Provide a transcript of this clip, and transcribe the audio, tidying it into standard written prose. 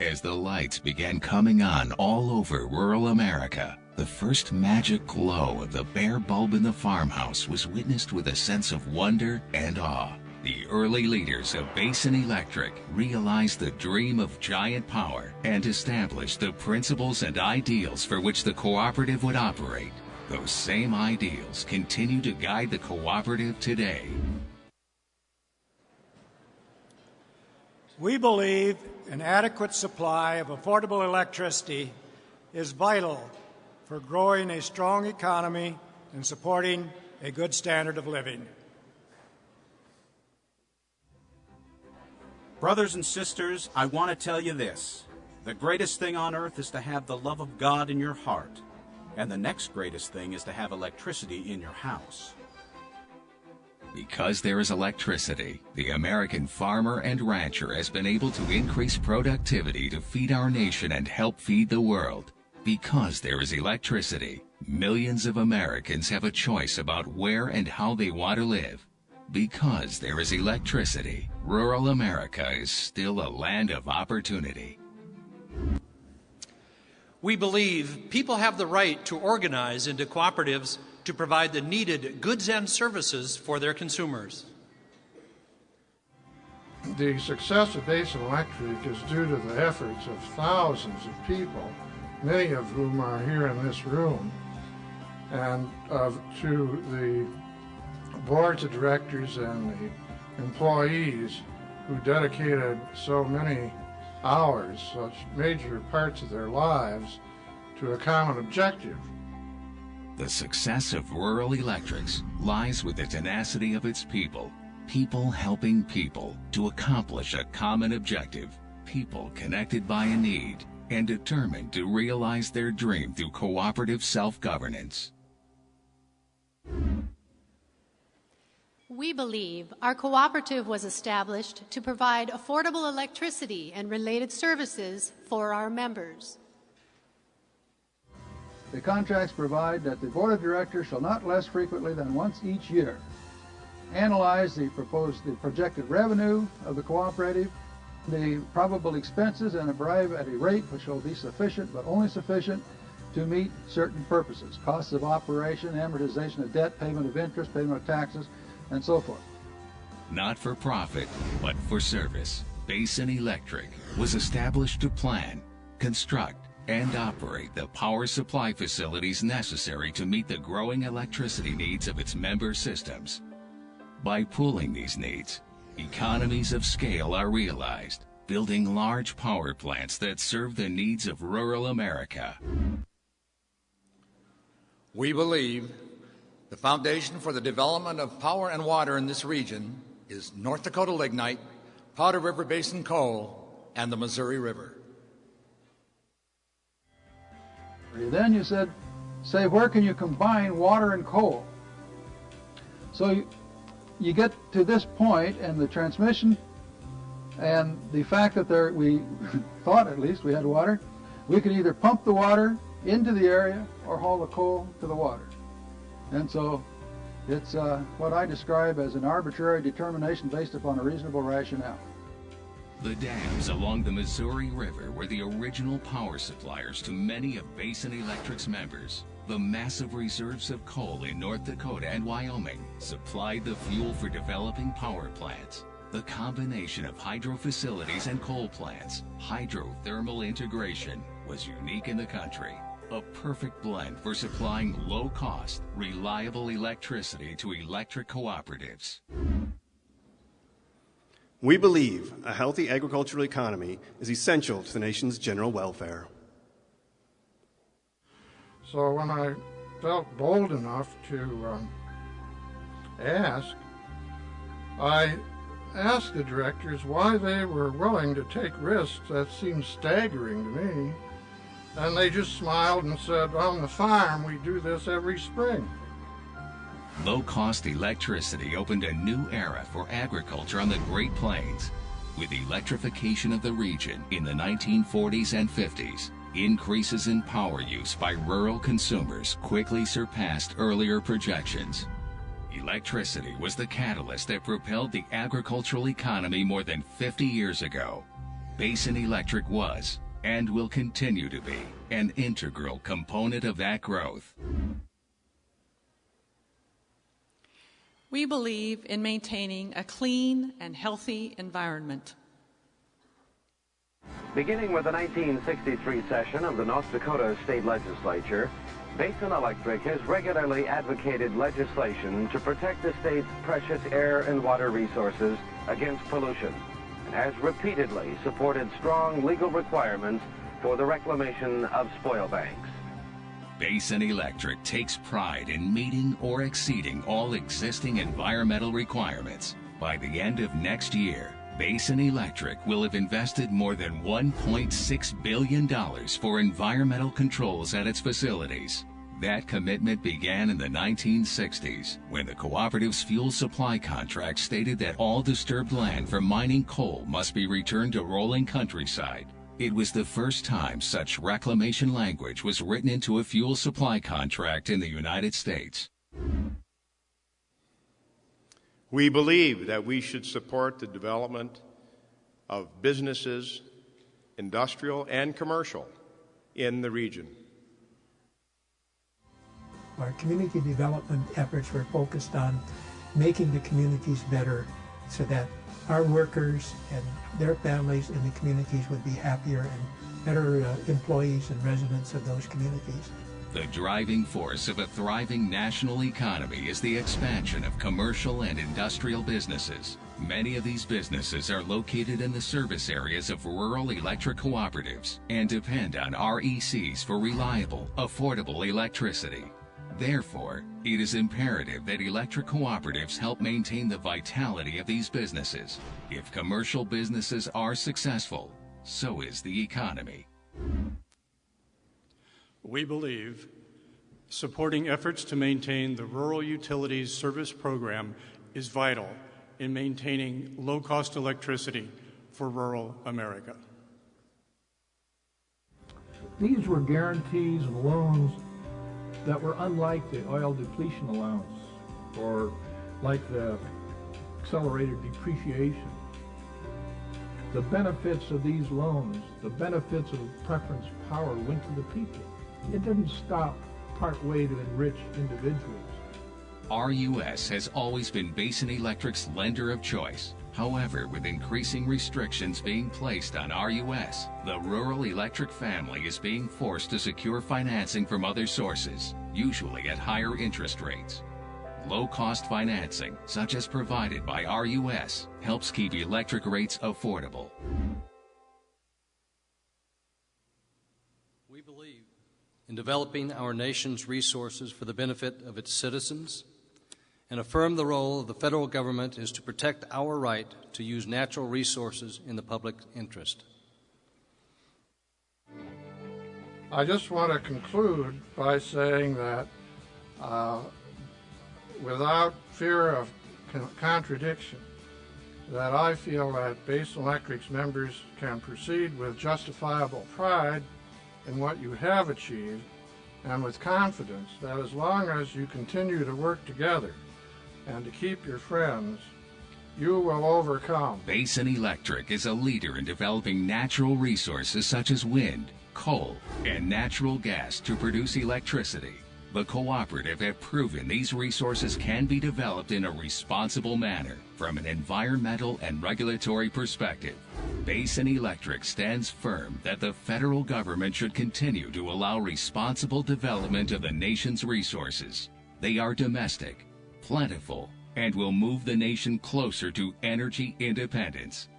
As the lights began coming on all over rural America, the first magic glow of the bare bulb in the farmhouse was witnessed with a sense of wonder and awe. The early leaders of Basin Electric realized the dream of giant power and established the principles and ideals for which the cooperative would operate. Those same ideals continue to guide the cooperative today. We believe an adequate supply of affordable electricity is vital for growing a strong economy and supporting a good standard of living. Brothers and sisters, I want to tell you this. The greatest thing on earth is to have the love of God in your heart. And the next greatest thing is to have electricity in your house. Because there is electricity, the American farmer and rancher has been able to increase productivity to feed our nation and help feed the world. Because there is electricity, millions of Americans have a choice about where and how they want to live. Because there is electricity, rural America is still a land of opportunity. We believe people have the right to organize into cooperatives to provide the needed goods and services for their consumers. The success of Basin Electric is due to the efforts of thousands of people, many of whom are here in this room, and to the boards of directors and the employees who dedicated so many hours, such major parts of their lives, to a common objective. The success of rural electrics lies with the tenacity of its people. People helping people to accomplish a common objective. People connected by a need and determined to realize their dream through cooperative self-governance. We believe our cooperative was established to provide affordable electricity and related services for our members. The contracts provide that the Board of Directors shall not less frequently than once each year analyze the projected revenue of the cooperative, the probable expenses, and arrive at a rate which shall be sufficient, but only sufficient, to meet certain purposes: costs of operation, amortization of debt, payment of interest, payment of taxes, and so forth. Not for profit, but for service, Basin Electric was established to plan, construct, and operate the power supply facilities necessary to meet the growing electricity needs of its member systems. By pooling these needs, economies of scale are realized, building large power plants that serve the needs of rural America. We believe the foundation for the development of power and water in this region is North Dakota lignite, Powder River Basin coal, and the Missouri River. Then you say, where can you combine water and coal? So you get to this point, and the transmission and the fact that we thought at least we had water, we could either pump the water into the area or haul the coal to the water. And so it's what I describe as an arbitrary determination based upon a reasonable rationale. The dams along the Missouri River were the original power suppliers to many of Basin Electric's members. The massive reserves of coal in North Dakota and Wyoming supplied the fuel for developing power plants. The combination of hydro facilities and coal plants, hydrothermal integration, was unique in the country. A perfect blend for supplying low-cost, reliable electricity to electric cooperatives. We believe a healthy agricultural economy is essential to the nation's general welfare. So when I felt bold enough to ask, I asked the directors why they were willing to take risks that seemed staggering to me. And they just smiled and said, on the farm, we do this every spring. Low-cost electricity opened a new era for agriculture on the Great Plains. With electrification of the region in the 1940s and 50s, increases in power use by rural consumers quickly surpassed earlier projections. Electricity was the catalyst that propelled the agricultural economy more than 50 years ago. Basin Electric was, and will continue to be, an integral component of that growth. We believe in maintaining a clean and healthy environment. Beginning with the 1963 session of the North Dakota State Legislature, Basin Electric has regularly advocated legislation to protect the state's precious air and water resources against pollution, and has repeatedly supported strong legal requirements for the reclamation of spoil banks. Basin Electric takes pride in meeting or exceeding all existing environmental requirements. By the end of next year, Basin Electric will have invested more than $1.6 billion for environmental controls at its facilities. That commitment began in the 1960s, when the cooperative's fuel supply contract stated that all disturbed land from mining coal must be returned to rolling countryside. It was the first time such reclamation language was written into a fuel supply contract in the United States. We believe that we should support the development of businesses, industrial and commercial, in the region. Our community development efforts were focused on making the communities better so that our workers and their families in the communities would be happier and better employees and residents of those communities. The driving force of a thriving national economy is the expansion of commercial and industrial businesses. Many of these businesses are located in the service areas of rural electric cooperatives and depend on RECs for reliable, affordable electricity. Therefore, it is imperative that electric cooperatives help maintain the vitality of these businesses. If commercial businesses are successful, so is the economy. We believe supporting efforts to maintain the Rural Utilities Service Program is vital in maintaining low-cost electricity for rural America. These were guarantees and loans that were unlike the oil depletion allowance or like the accelerated depreciation. The benefits of these loans, the benefits of preference power went to the people. It didn't stop partway to enrich individuals. RUS has always been Basin Electric's lender of choice. However, with increasing restrictions being placed on RUS, the rural electric family is being forced to secure financing from other sources, usually at higher interest rates. Low-cost financing, such as provided by RUS, helps keep electric rates affordable. We believe in developing our nation's resources for the benefit of its citizens, and affirm the role of the federal government is to protect our right to use natural resources in the public interest. I just want to conclude by saying that without fear of contradiction, that I feel that Basin Electric's members can proceed with justifiable pride in what you have achieved, and with confidence that as long as you continue to work together and to keep your friends, you will overcome. Basin Electric is a leader in developing natural resources such as wind, coal, and natural gas to produce electricity. The cooperative have proven these resources can be developed in a responsible manner from an environmental and regulatory perspective. Basin Electric stands firm that the federal government should continue to allow responsible development of the nation's resources. They are domestic, plentiful, and will move the nation closer to energy independence.